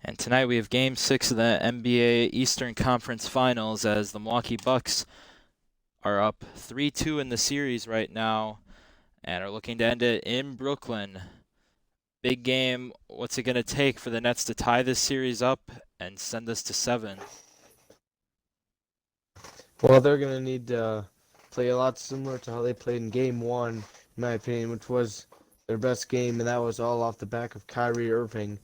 And tonight we have Game 6 of the NBA Eastern Conference Finals as the Milwaukee Bucks are up 3-2 in the series right now and are looking to end it in Brooklyn. Big game. What's it going to take for the Nets to tie this series up and send us to 7? Well, they're going to need to play a lot similar to how they played in Game 1, in my opinion, which was their best game, and that was all off the back of Kyrie Irving.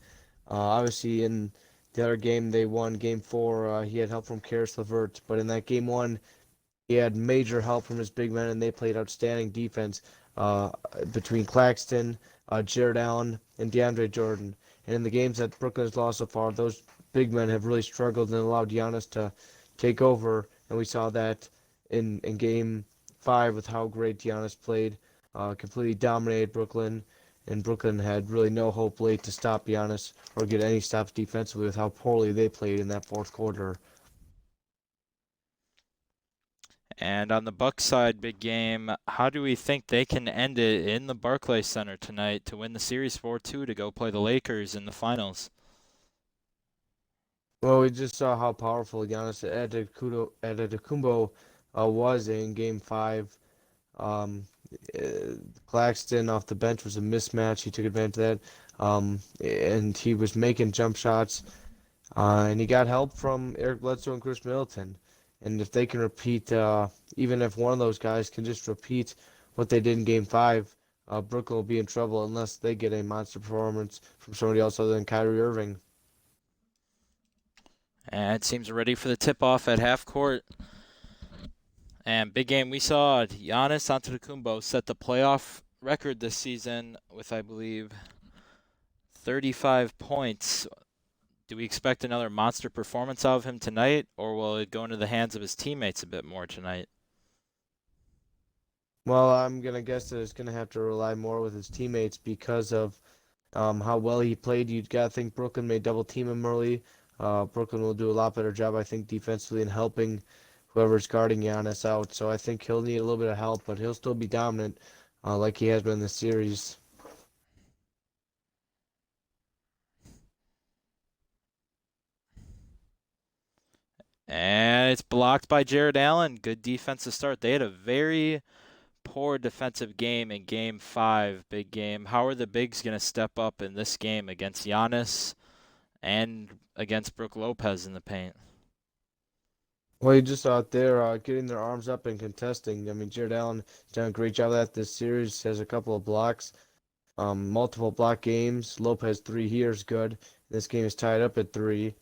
Obviously, in the other game, they won Game 4. He had help from Karis LeVert, but in that Game 1, he had major help from his big men, and they played outstanding defense uh, between Claxton, Jared Allen, and DeAndre Jordan. And in the games that Brooklyn has lost so far, those big men have really struggled and allowed Giannis to take over. And we saw that in Game 5 with how great Giannis played, completely dominated Brooklyn. And Brooklyn had really no hope late to stop Giannis or get any stops defensively with how poorly they played in that fourth quarter. And on the Bucks side, big game. How do we think they can end it in the Barclays Center tonight to win the series 4-2 to go play the Lakers in the finals? Well, we just saw how powerful Giannis Antetokounmpo was in Game 5. Um, Claxton off the bench was a mismatch. He took advantage of that, and he was making jump shots. And he got help from Eric Bledsoe and Chris Middleton. And if they can repeat, even if one of those guys can just repeat what they did in Game 5, Brooklyn will be in trouble unless they get a monster performance from somebody else other than Kyrie Irving. And it seems ready for the tip-off at half court. And big game, we saw Giannis Antetokounmpo set the playoff record this season with, I believe, 35 points. Do we expect another monster performance out of him tonight, or will it go into the hands of his teammates a bit more tonight? Well, I'm gonna guess that it's gonna have to rely more with his teammates because of how well he played. You gotta think Brooklyn may double team him early. Brooklyn will do a lot better job, I think, defensively in helping whoever's guarding Giannis out. So I think he'll need a little bit of help, but he'll still be dominant, like he has been in the series. And it's blocked by Jared Allen. Good defensive start. They had a very poor defensive game in Game 5, big game. How are the bigs going to step up in this game against Giannis and against Brook Lopez in the paint? Well, you just out there getting their arms up and contesting. I mean, Jared Allen has done a great job of that this series. Has a couple of blocks, multiple block games. Lopez three here is good. This game is tied up at three.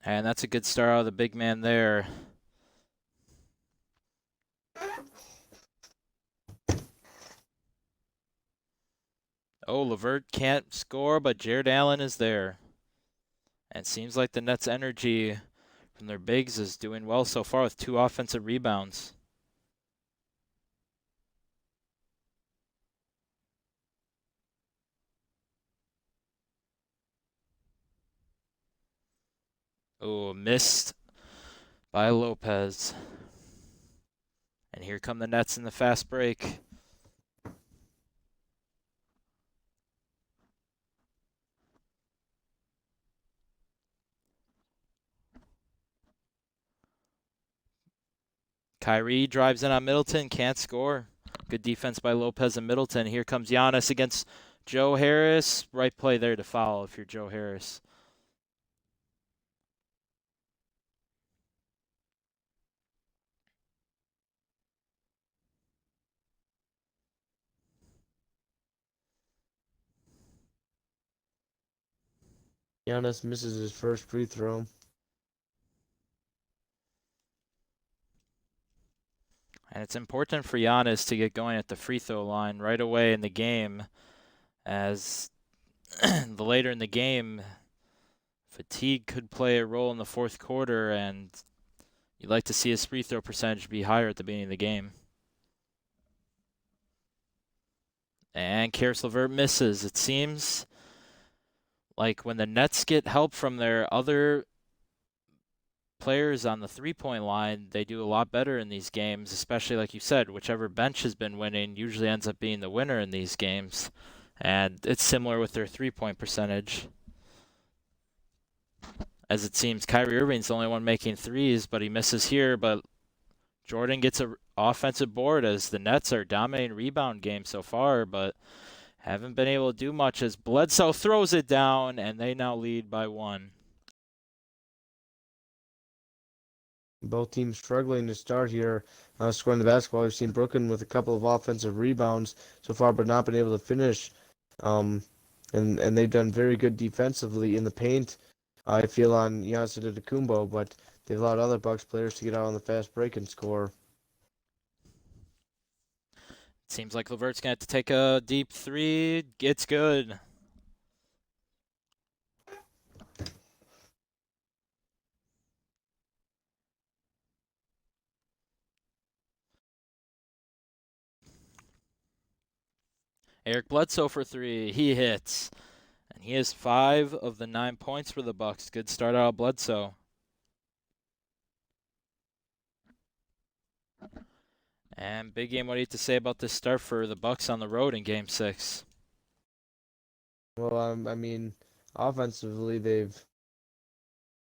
And that's a good start out of the big man there. Oh, LeVert can't score, but Jared Allen is there. And it seems like the Nets' energy from their bigs is doing well so far with 2 offensive rebounds. Oh, missed by Lopez. And here come the Nets in the fast break. Kyrie drives in on Middleton, can't score. Good defense by Lopez and Middleton. Here comes Giannis against Joe Harris. Right play there to foul if you're Joe Harris. Giannis misses his first free throw. And it's important for Giannis to get going at the free throw line right away in the game, as the later in the game, fatigue could play a role in the fourth quarter, and you'd like to see his free throw percentage be higher at the beginning of the game. And Karis LeVert misses. It seems like when the Nets get help from their other players on the three-point line, they do a lot better in these games, especially like you said, whichever bench has been winning usually ends up being the winner in these games. And it's similar with their three-point percentage. As it seems, Kyrie Irving's the only one making threes, but he misses here. But Jordan gets an offensive board as the Nets are dominating rebound game so far, but haven't been able to do much as Bledsoe throws it down, and they now lead by 1. Both teams struggling to start here, scoring the basketball. We've seen Brooklyn with a couple of offensive rebounds so far, but not been able to finish. And they've done very good defensively in the paint. I feel on Giannis Antetokounmpo, but they've allowed other Bucks players to get out on the fast break and score. Seems like LeVert's going to have to take a deep three. It's good. Eric Bledsoe for 3. He hits. And he has 5 of the 9 points for the Bucks. Good start out of Bledsoe. And big game, what do you have to say about this start for the Bucks on the road in Game 6? Well, I mean, offensively, they've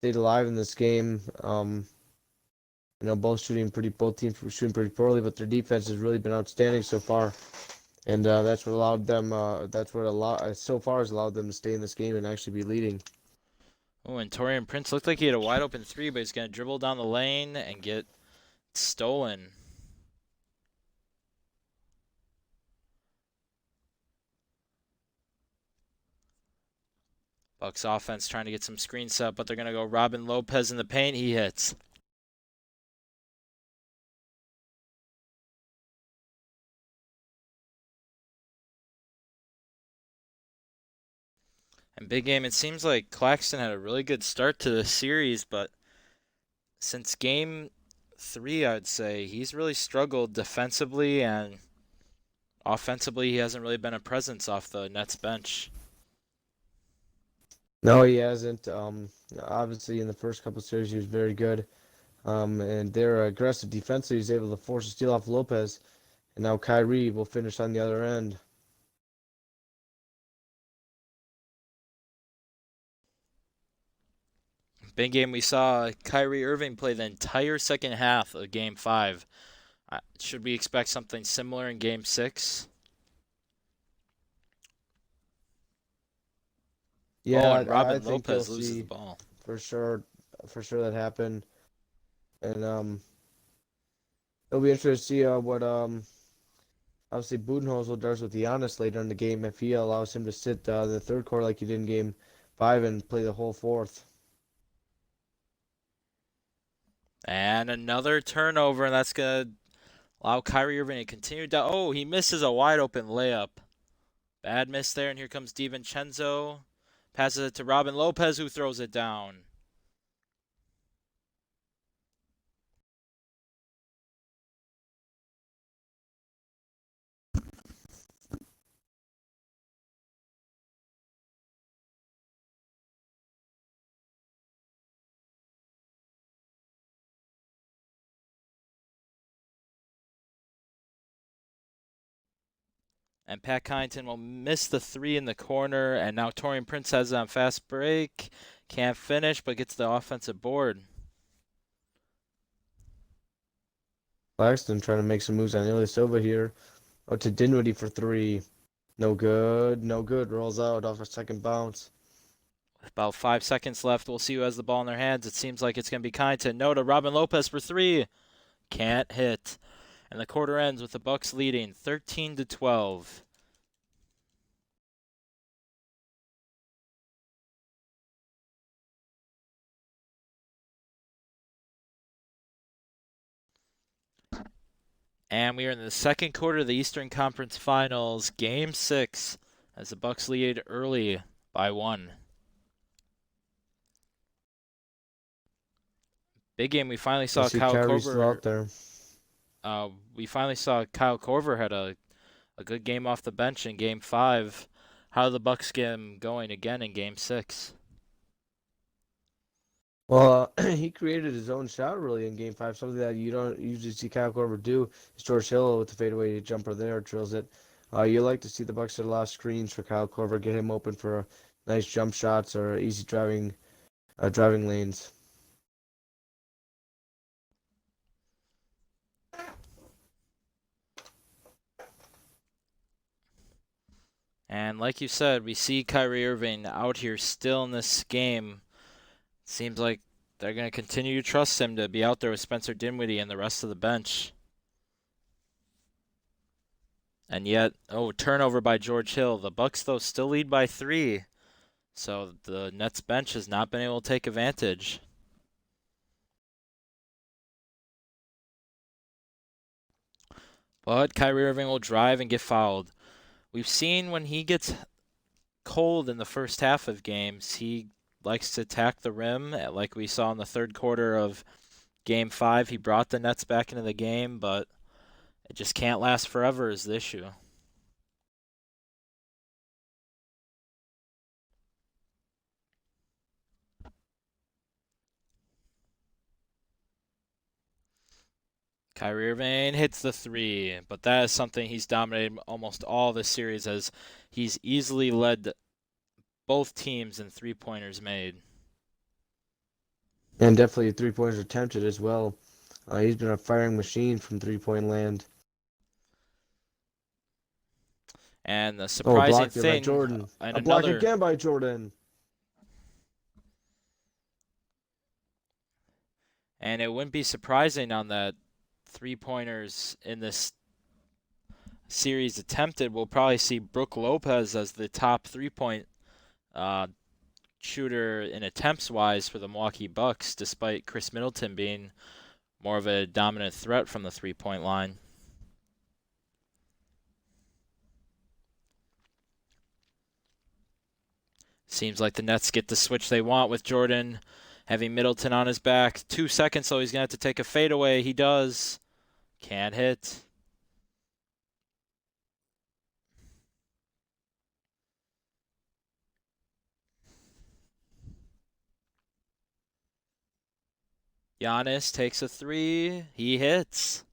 stayed alive in this game. Both teams were shooting pretty poorly, but their defense has really been outstanding so far. And that's what allowed them. So far has allowed them to stay in this game and actually be leading. Oh, and Taurean Prince looked like he had a wide open 3, but he's going to dribble down the lane and get stolen. Bucks offense trying to get some screen set, but they're going to go Robin Lopez in the paint. He hits. And big game, it seems like Claxton had a really good start to the series, but since Game 3, I'd say, he's really struggled defensively, and offensively, he hasn't really been a presence off the Nets bench. No, he hasn't. Obviously, in the first couple of series, he was very good. And their aggressive defensively, he was able to force a steal off Lopez. And now Kyrie will finish on the other end. Big game, we saw Kyrie Irving play the entire second half of Game 5. Should we expect something similar in Game 6? Yeah, and Robin I think Lopez you'll loses see the ball. for sure that happened. And it'll be interesting to see what obviously Budenholzer does with Giannis later in the game if he allows him to sit the third quarter like he did in Game 5 and play the whole fourth. And another turnover, and that's going to allow Kyrie Irving to continue down. Oh, he misses a wide open layup. Bad miss there, and here comes DiVincenzo. Passes it to Robin Lopez, who throws it down. And Pat Connaughton will miss the 3 in the corner, and now Taurean Prince has it on fast break. Can't finish, but gets the offensive board. Claxton trying to make some moves on Ilyasova here. Oh, to Dinwiddie for 3. No good. Rolls out off a second bounce. With about 5 seconds left, we'll see who has the ball in their hands. It seems like it's going to be Connaughton. No to Robin Lopez for 3. Can't hit. And the quarter ends with the Bucks leading 13-12. And we are in the second quarter of the Eastern Conference Finals, Game 6, as the Bucks lead early by 1. Big game. We finally saw Kyle Korver out there. We finally saw Kyle Korver had a good game off the bench in Game 5. How did the Bucks get him going again in Game 6? Well, he created his own shot really in Game 5, something that you don't usually see Kyle Korver do. Is George Hill with the fadeaway jumper there, drills it. You like to see the Bucks set a lot of screens for Kyle Korver, get him open for nice jump shots or easy driving lanes. And like you said, we see Kyrie Irving out here still in this game. Seems like they're going to continue to trust him to be out there with Spencer Dinwiddie and the rest of the bench. And yet, turnover by George Hill. The Bucks, though, still lead by 3. So the Nets bench has not been able to take advantage. But Kyrie Irving will drive and get fouled. We've seen when he gets cold in the first half of games, he likes to attack the rim, like we saw in the third quarter of Game 5. He brought the Nets back into the game, but it just can't last forever is the issue. Kyrie Irving hits the 3, but that is something he's dominated almost all this series as he's easily led both teams in three-pointers made. And definitely 3 pointers attempted as well. He's been a firing machine from 3-point land. And the surprising blocked it by thing, Jordan. and A block another, again by Jordan. and it wouldn't be surprising on that 3-pointers in this series attempted. We'll probably see Brook Lopez as the top 3-point shooter in attempts wise for the Milwaukee Bucks, despite Chris Middleton being more of a dominant threat from the 3-point line. Seems like the Nets get the switch they want with Jordan having Middleton on his back. 2 seconds, so he's going to have to take a fadeaway. He does. Can't hit. Giannis takes a 3. He hits.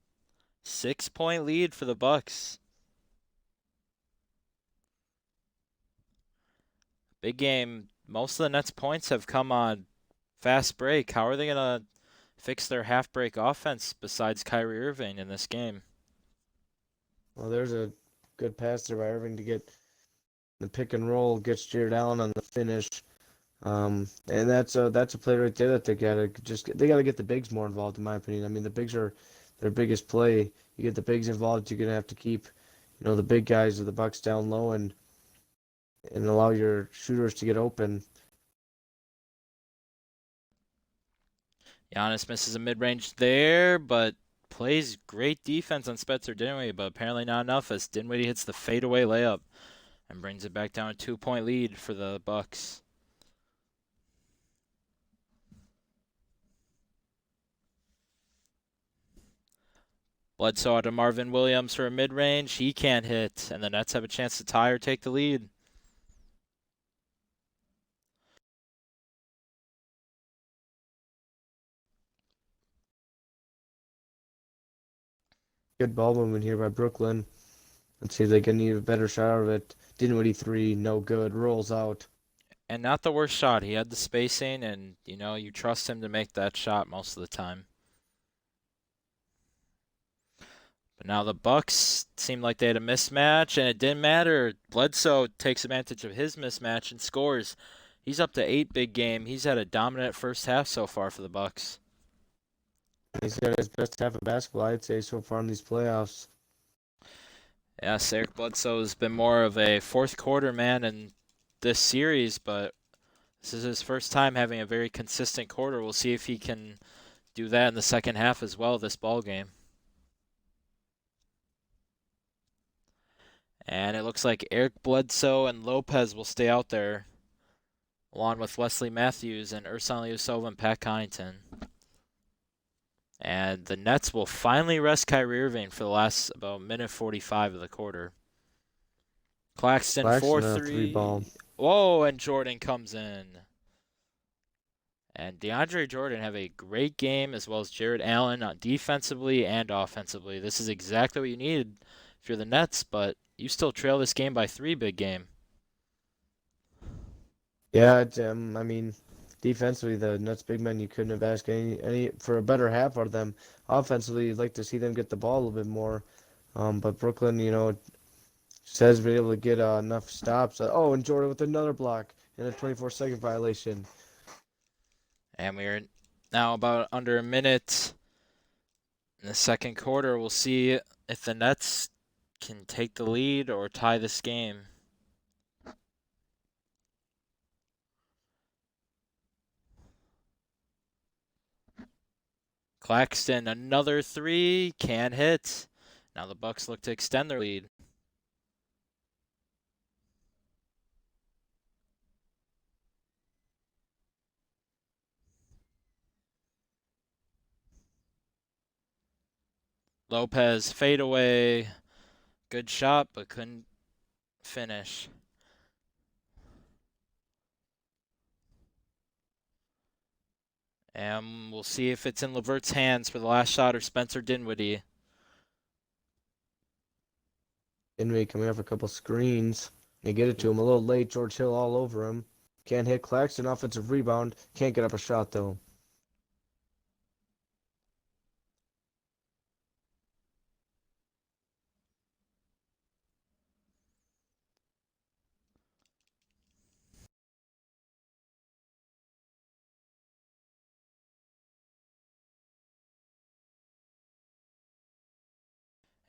6-point lead for the Bucks. Big game. Most of the Nets' points have come on fast break. How are they going to fix their half break offense besides Kyrie Irving in this game? Well, there's a good pass there by Irving to get the pick and roll, gets Jared Allen on the finish. And that's a play right there that they gotta get the bigs more involved, in my opinion. I mean, the bigs are their biggest play. You get the bigs involved, you're gonna have to keep, the big guys of the Bucks down low and allow your shooters to get open. Giannis misses a mid-range there, but plays great defense on Spencer Dinwiddie, but apparently not enough as Dinwiddie hits the fadeaway layup and brings it back down a 2-point lead for the Bucks. Bledsoe out to Marvin Williams for a mid-range. He can't hit, and the Nets have a chance to tie or take the lead. Good ball movement here by Brooklyn. Let's see if they can get a better shot out of it. Dinwiddie 3, no good. Rolls out. And not the worst shot. He had the spacing, and, you trust him to make that shot most of the time. But now the Bucks seemed like they had a mismatch, and it didn't matter. Bledsoe takes advantage of his mismatch and scores. He's up to 8 big game. He's had a dominant first half so far for the Bucks. He's got his best half of basketball, I'd say, so far in these playoffs. Yes, Eric Bledsoe has been more of a fourth quarter man in this series, but this is his first time having a very consistent quarter. We'll see if he can do that in the second half as well this ball game. And it looks like Eric Bledsoe and Lopez will stay out there, along with Wesley Matthews and Ersan Ilyasova and Pat Connaughton. And the Nets will finally rest Kyrie Irving for the last about minute 45 of the quarter. Claxton 4-3. Ball. Whoa, and Jordan comes in. And DeAndre Jordan have a great game, as well as Jared Allen, defensively and offensively. This is exactly what you need if you're the Nets, but you still trail this game by 3, big game. Yeah, I mean, defensively, the Nuts big men, you couldn't have asked any for a better half out of them. Offensively, you'd like to see them get the ball a little bit more. But Brooklyn, just hasn't been able to get enough stops. Oh, and Jordan with another block and a 24-second violation. And we're now about under a minute in the second quarter. We'll see if the Nets can take the lead or tie this game. Claxton, another 3, can hit. Now the Bucks look to extend their lead. Lopez fadeaway. Good shot, but couldn't finish. And we'll see if it's in Levert's hands for the last shot or Spencer Dinwiddie. Dinwiddie coming off a couple screens. They get it to him a little late. George Hill all over him. Can't hit Claxton. Offensive rebound. Can't get up a shot, though.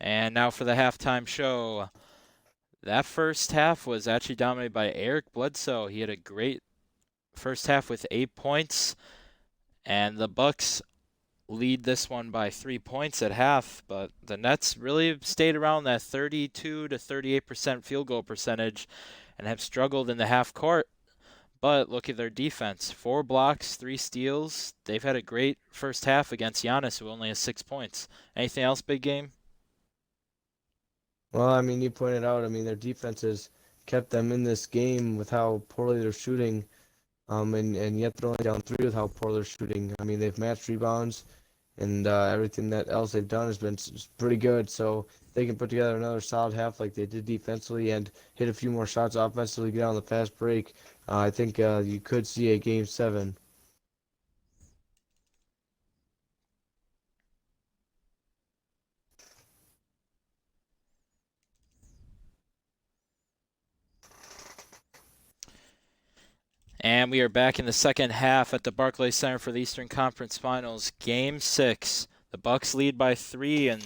And now for the halftime show. That first half was actually dominated by Eric Bledsoe. He had a great first half with 8 points, and the Bucks lead this one by 3 points at half, but the Nets really stayed around that 32 to 38% field goal percentage and have struggled in the half court. But look at their defense. 4 blocks, 3 steals. They've had a great first half against Giannis, who only has 6 points. Anything else, big game? Well, I mean, you pointed out, I mean, their defense has kept them in this game with how poorly they're shooting. And yet they're only down 3 with how poor they're shooting. I mean, they've matched rebounds, and everything that else they've done has been pretty good. So they can put together another solid half like they did defensively and hit a few more shots offensively, get on the fast break. I think you could see a game 7. And we are back in the second half at the Barclays Center for the Eastern Conference Finals. Game 6. The Bucks lead by 3, and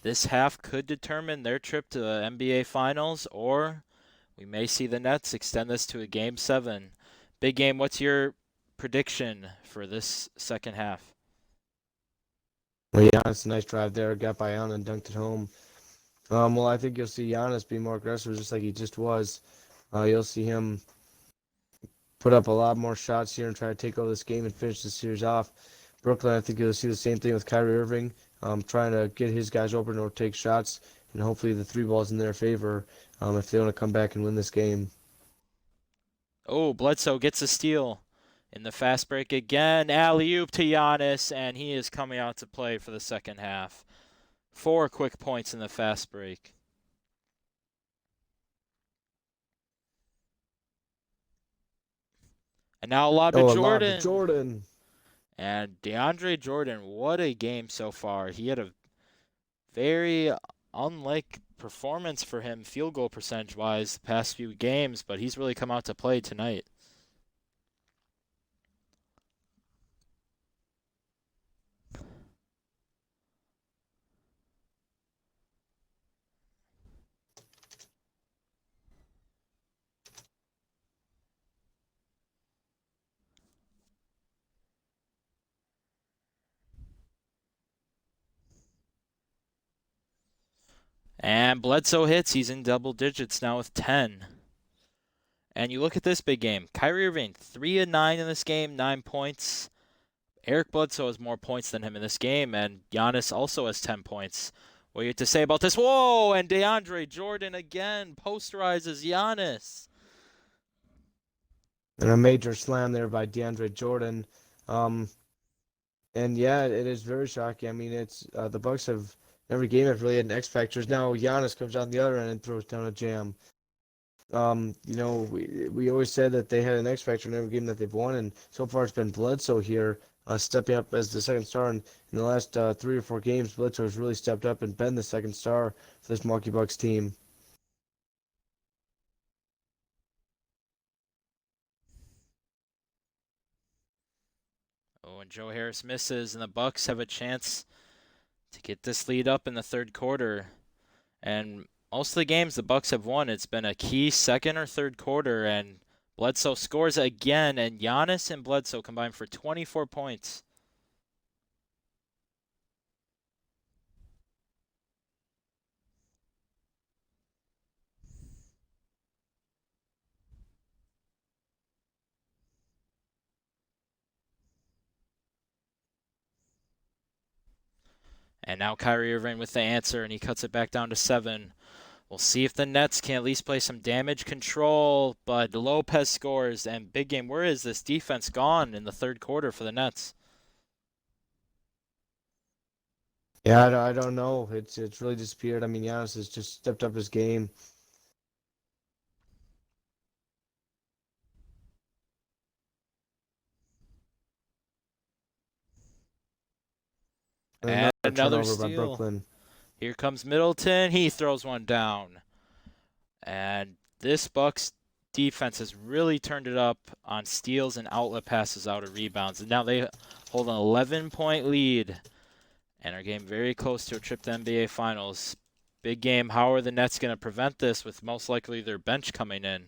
this half could determine their trip to the NBA Finals, or we may see the Nets extend this to a Game 7. Big game, what's your prediction for this second half? Well, yeah, it's a nice drive there. Got by Allen and dunked it home. Well, I think you'll see Giannis be more aggressive just like he just was. You'll see him put up a lot more shots here and try to take over this game and finish the series off. Brooklyn, I think you'll see the same thing with Kyrie Irving, trying to get his guys open or take shots, and hopefully the 3 ball's in their favor if they want to come back and win this game. Oh, Bledsoe gets a steal in the fast break again. Alley-oop to Giannis, and he is coming out to play for the second half. 4 quick points in the fast break. And now a lob to Jordan. Jordan. And DeAndre Jordan, what a game so far. He had a very unlike performance for him field goal percentage wise the past few games, but he's really come out to play tonight. And Bledsoe hits. He's in double digits now with 10. And you look at this big game. Kyrie Irving, 3 of 9 in this game, 9 points. Eric Bledsoe has more points than him in this game, and Giannis also has 10 points. What do you have to say about this? Whoa! And DeAndre Jordan again posterizes Giannis. And a major slam there by DeAndre Jordan. Um, and yeah, it is very shocking. I mean, it's the Bucks have every game have really had an X factors. Now Giannis comes down the other end and throws down a jam. We always said that they had an X factor in every game that they've won, and so far it's been Bledsoe here, stepping up as the second star. And in the last 3 or 4 games, Bledsoe has really stepped up and been the second star for this Milwaukee Bucks team. Oh, and Joe Harris misses, and the Bucks have a chance to get this lead up in the third quarter. And most of the games the Bucks have won, it's been a key second or third quarter, and Bledsoe scores again, and Giannis and Bledsoe combine for 24 points. And now Kyrie Irving with the answer, and he cuts it back down to 7. We'll see if the Nets can at least play some damage control, but Lopez scores, and big game. Where is this defense gone in the third quarter for the Nets? Yeah, I don't know. It's really disappeared. I mean, Giannis has just stepped up his game. And And another another turnover by steal. Brooklyn. Here comes Middleton. He throws one down. And this Bucks defense has really turned it up on steals and outlet passes out of rebounds. And now they hold an 11-point lead and are getting very close to a trip to NBA Finals. Big game. How are the Nets going to prevent this with most likely their bench coming in?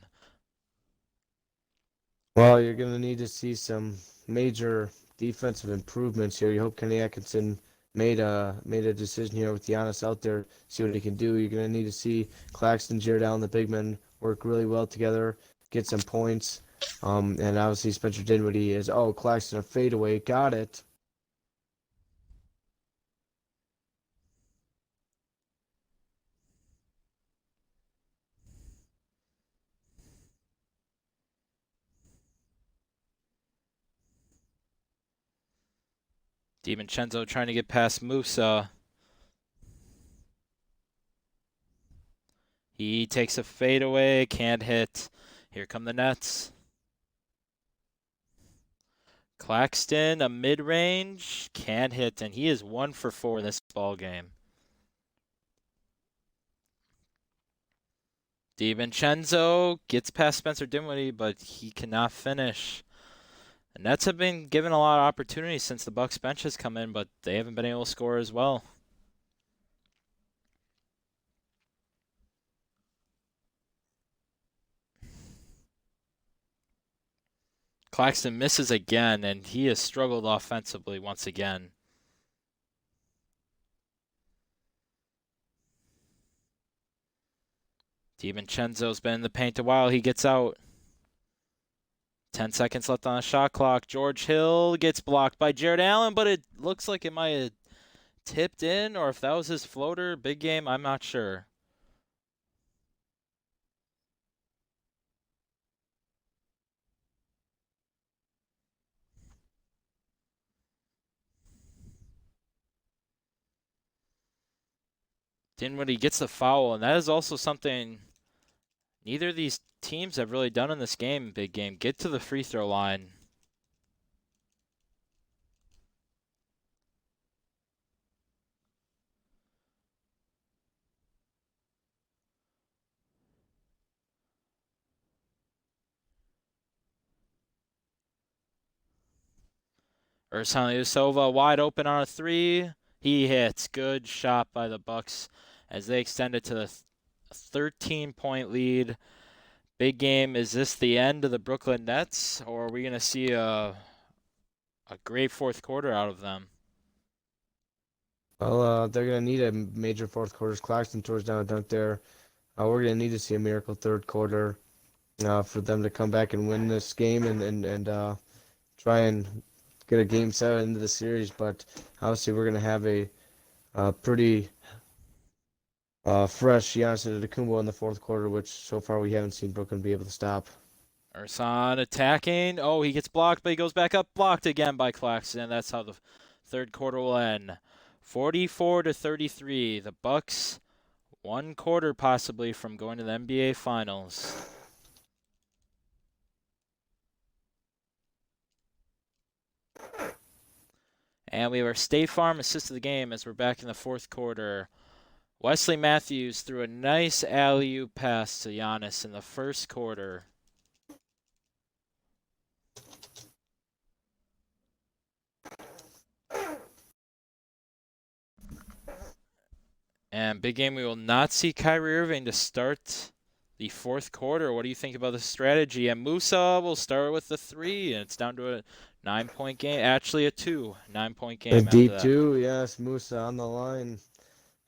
Well, you're going to need to see some major defensive improvements here. You hope Kenny Atkinson made a decision here with Giannis out there, see what he can do. You're going to need to see Claxton, Jared Allen, the big men, work really well together, get some points. And obviously Spencer Dinwiddie is, Claxton, a fadeaway, got it. DiVincenzo trying to get past Musa. He takes a fadeaway, can't hit. Here come the Nets. Claxton, a mid-range, can't hit, and he is 1 for 4 in this ball game. DiVincenzo gets past Spencer Dinwiddie, but he cannot finish. The Nets have been given a lot of opportunities since the Bucks bench has come in, but they haven't been able to score as well. Claxton misses again, and he has struggled offensively once again. DiVincenzo's been in the paint a while. He gets out. 10 seconds left on the shot clock. George Hill gets blocked by Jared Allen, but it looks like it might have tipped in, or if that was his floater. Big game, I'm not sure. Dinwiddie gets the foul, and that is also something neither of these teams have really done in this game. Big game. Get to the free throw line. Ersan Ilyasova wide open on a 3. He hits. Good shot by the Bucks as they extend it to the 13-point lead. Big game. Is this the end of the Brooklyn Nets, or are we going to see a great fourth quarter out of them? Well, they're going to need a major fourth quarter. Claxton throws down a dunk there. We're going to need to see a miracle third quarter for them to come back and win this game and try and get a game 7 into the series. But obviously, we're going to have a pretty fresh Giannis Antetokounmpo in the fourth quarter, which so far we haven't seen Brooklyn be able to stop. Ersan attacking. Oh, he gets blocked, but he goes back up. Blocked again by Claxton. That's how the third quarter will end. 44-33. The Bucks, one quarter possibly from going to the NBA Finals. And we have our State Farm assist of the game as we're back in the fourth quarter. Wesley Matthews threw a nice alley-oop pass to Giannis in the first quarter. And big game, we will not see Kyrie Irving to start the fourth quarter. What do you think about the strategy? And Musa will start with the 3, and it's down to a 9-point game. Actually, a 9-point A game after deep that. 2, yes, Musa on the line.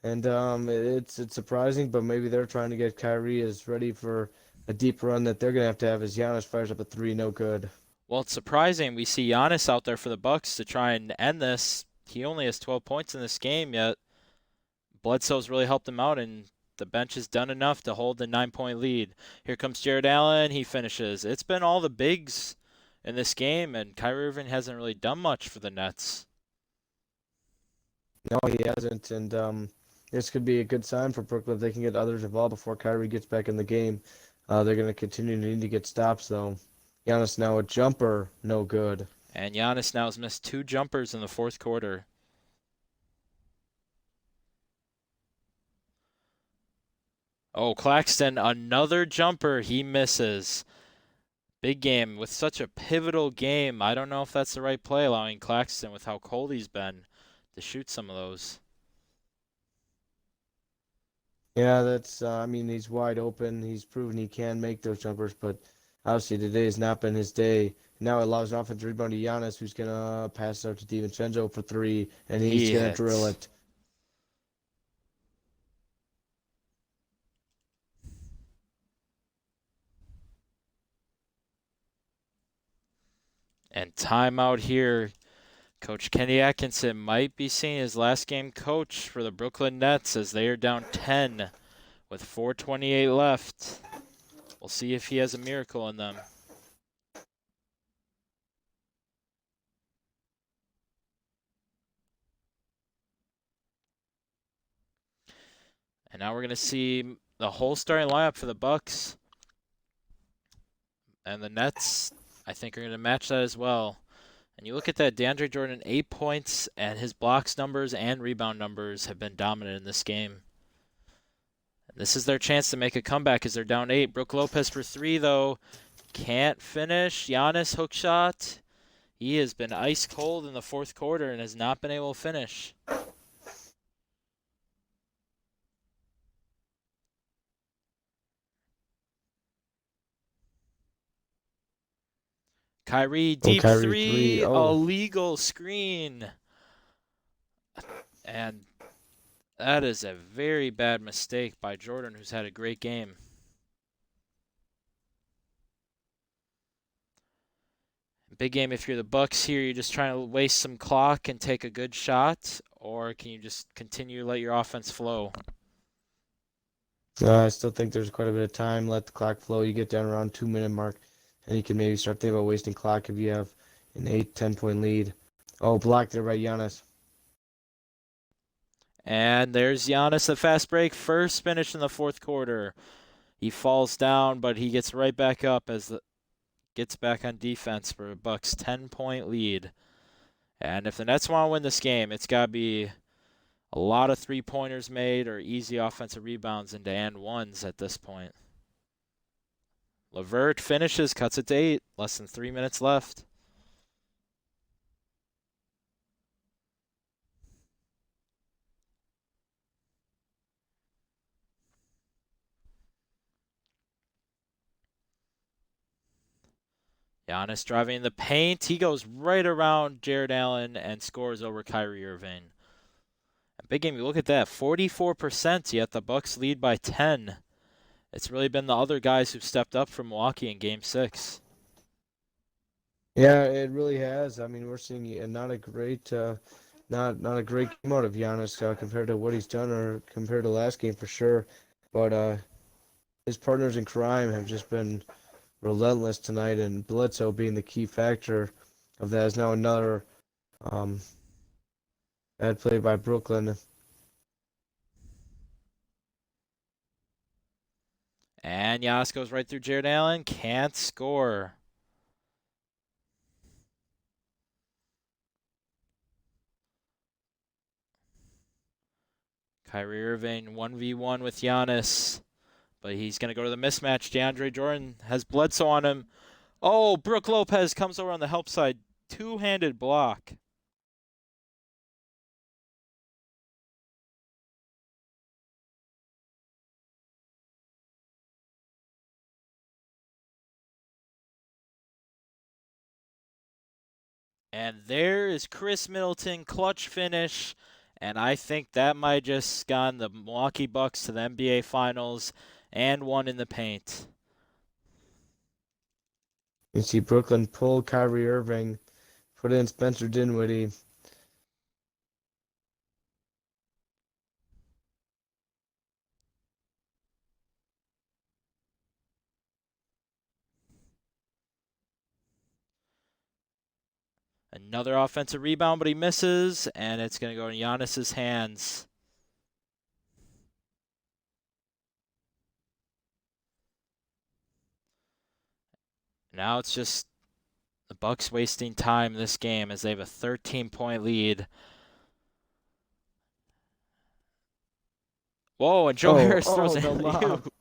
And it's surprising, but maybe they're trying to get Kyrie as ready for a deep run that they're going to have as Giannis fires up a 3, no good. Well, it's surprising. We see Giannis out there for the Bucks to try and end this. He only has 12 points in this game, yet Bledsoe's really helped him out, and the bench has done enough to hold the 9-point lead. Here comes Jared Allen. He finishes. It's been all the bigs in this game, and Kyrie Irving hasn't really done much for the Nets. No, he hasn't, and this could be a good sign for Brooklyn if they can get others involved before Kyrie gets back in the game. They're going to continue to need to get stops, though. Giannis now a jumper, no good. And Giannis now has missed 2 jumpers in the fourth quarter. Oh, Claxton, another jumper. He misses. Big game with such a pivotal game. I don't know if that's the right play, allowing Claxton, with how cold he's been, to shoot some of those. Yeah, that's, I mean, he's wide open. He's proven he can make those jumpers, but obviously today has not been his day. Now it allows an offensive rebound to Giannis, who's going to pass it out to DiVincenzo for 3, and he's He going to drill hits. it. And timeout here. Coach Kenny Atkinson might be seeing his last game coach for the Brooklyn Nets as they are down 10 with 4:28 left. We'll see if he has a miracle in them. And now we're going to see the whole starting lineup for the Bucks. And the Nets, I think, are going to match that as well. And you look at that, DeAndre Jordan, 8 points, and his blocks numbers and rebound numbers have been dominant in this game. And this is their chance to make a comeback as they're down 8. Brook Lopez for 3, though. Can't finish. Giannis hook shot. He has been ice cold in the fourth quarter and has not been able to finish. Kyrie, deep Kyrie 3, 3. Oh, illegal screen. And that is a very bad mistake by Jordan, who's had a great game. Big game if you're the Bucks here, you're just trying to waste some clock and take a good shot, or can you just continue to let your offense flow? I still think there's quite a bit of time. Let the clock flow. You get down around 2-minute mark, and you can maybe start thinking about wasting clock if you have an 8, 10-point lead. Oh, blocked there by Giannis. And there's Giannis, the fast break, first finish in the fourth quarter. He falls down, but he gets right back up as gets back on defense for a Bucks 10-point lead. And if the Nets want to win this game, it's got to be a lot of three-pointers made or easy offensive rebounds into and ones at this point. LeVert finishes, cuts it to 8, less than 3 minutes left. Giannis driving in the paint. He goes right around Jared Allen and scores over Kyrie Irving. A big game. You look at that, 44%, yet the Bucks lead by 10. It's really been the other guys who've stepped up from Milwaukee in Game 6. Yeah, it really has. I mean, we're seeing not a great, not a great game out of Giannis compared to what he's done or compared to last game for sure. But his partners in crime have just been relentless tonight, and Bledsoe being the key factor of that is now another um, bad play by Brooklyn. And Giannis goes right through Jared Allen. Can't score. Kyrie Irving 1v1 with Giannis. But he's going to go to the mismatch. DeAndre Jordan has Bledsoe on him. Oh, Brook Lopez comes over on the help side. Two-handed block. And there is Chris Middleton, clutch finish. And I think that might just gone the Milwaukee Bucks to the NBA Finals and one in the paint. You see Brooklyn pull Kyrie Irving, put in Spencer Dinwiddie. Another offensive rebound, but he misses, and it's going to go in Giannis's hands. Now it's just the Bucks wasting time this game as they have a 13-point lead. Whoa, and Joe Harris throws the an lob. alley-oop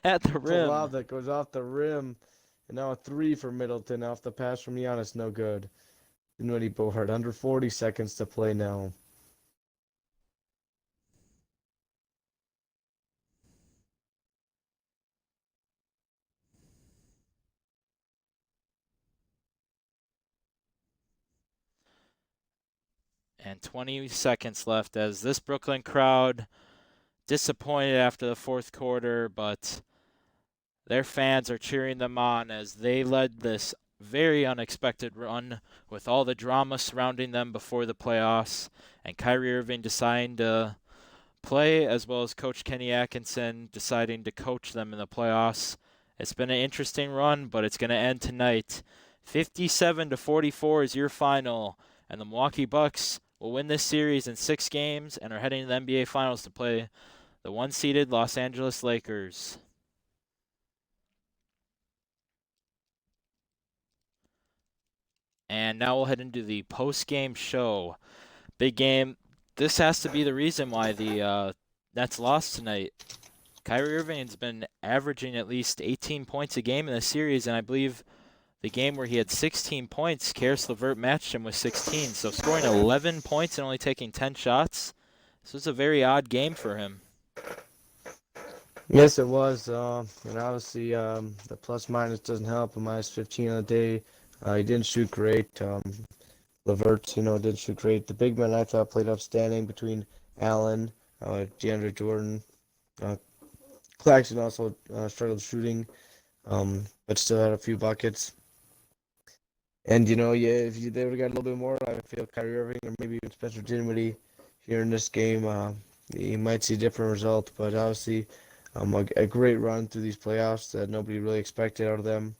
at the The rim. lob that goes off the rim. And now a three for Middleton off the pass from Giannis. No good. Dinwiddie board. Under 40 seconds to play now. And 20 seconds left as this Brooklyn crowd disappointed after the fourth quarter, but their fans are cheering them on as they led this very unexpected run with all the drama surrounding them before the playoffs, and Kyrie Irving deciding to play, as well as Coach Kenny Atkinson deciding to coach them in the playoffs. It's been an interesting run, but it's going to end tonight. 57-44 is your final, and the Milwaukee Bucks will win this series in 6 games and are heading to the NBA Finals to play the one-seeded Los Angeles Lakers. And now we'll head into the post-game show. Big game. This has to be the reason why the Nets lost tonight. Kyrie Irving's been averaging at least 18 points a game in the series, and I believe the game where he had 16 points, Caris LeVert matched him with 16. So scoring 11 points and only taking 10 shots, this was a very odd game for him. Yes, it was. And obviously, the plus minus doesn't help. A minus 15 on the day. He didn't shoot great. LeVert, didn't shoot great. The big men I thought played outstanding between Allen, DeAndre Jordan. Claxton also struggled shooting, but still had a few buckets. And if they would have got a little bit more, I feel Kyrie Irving or maybe even Spencer Dinwiddie here in this game, you might see a different result. But obviously, a great run through these playoffs that nobody really expected out of them.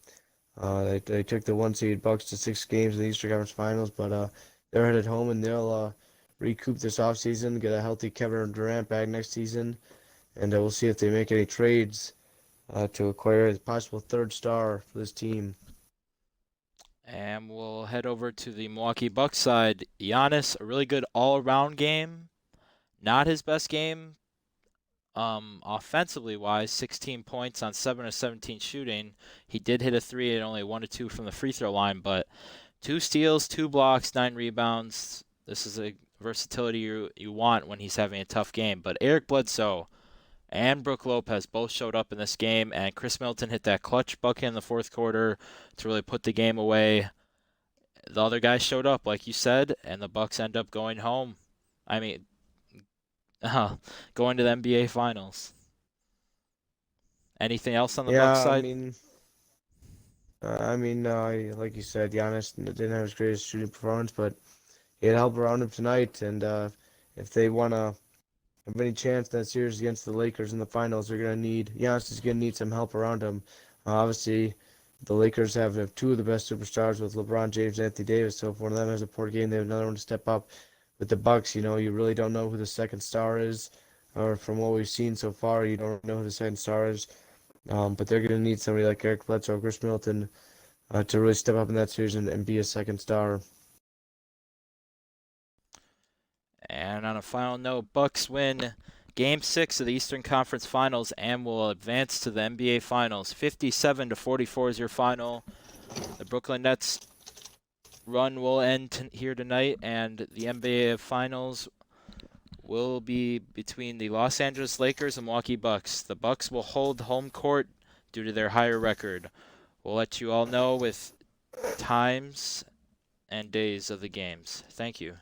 They took the one-seed Bucks to 6 games in the Eastern Conference Finals, but they're headed home and they'll recoup this offseason, get a healthy Kevin Durant back next season, and we'll see if they make any trades to acquire a possible third star for this team. And we'll head over to the Milwaukee Bucks side. Giannis, a really good all-around game. Not his best game offensively wise, 16 points on 7 of 17 shooting. He did hit a 3 and only 1 of 2 from the free throw line, but 2 steals, 2 blocks, 9 rebounds. This is a versatility you want when he's having a tough game. But Eric Bledsoe and Brook Lopez both showed up in this game, and Chris Middleton hit that clutch bucket in the fourth quarter to really put the game away. The other guys showed up, like you said, and the Bucks end up going home. I mean, going to the NBA Finals. Anything else on the Bucks side? Like you said, Giannis didn't have his greatest shooting performance, but he had help around him tonight. And if they want to have any chance in that series against the Lakers in the finals, Giannis is gonna need some help around him. Obviously, The Lakers have two of the best superstars with LeBron James and Anthony Davis. So if one of them has a poor game, they have another one to step up. With the Bucks, you really don't know who the second star is, or from what we've seen so far, you don't know who the second star is. But they're going to need somebody like Eric Bledsoe or Chris Middleton to really step up in that series and be a second star. And on a final note, Bucks win Game 6 of the Eastern Conference Finals and will advance to the NBA Finals. 57-44 is your final. The Brooklyn Nets run will end here tonight, and the NBA Finals will be between the Los Angeles Lakers and Milwaukee Bucks. The Bucks will hold home court due to their higher record. We'll let you all know with times and days of the games. Thank you.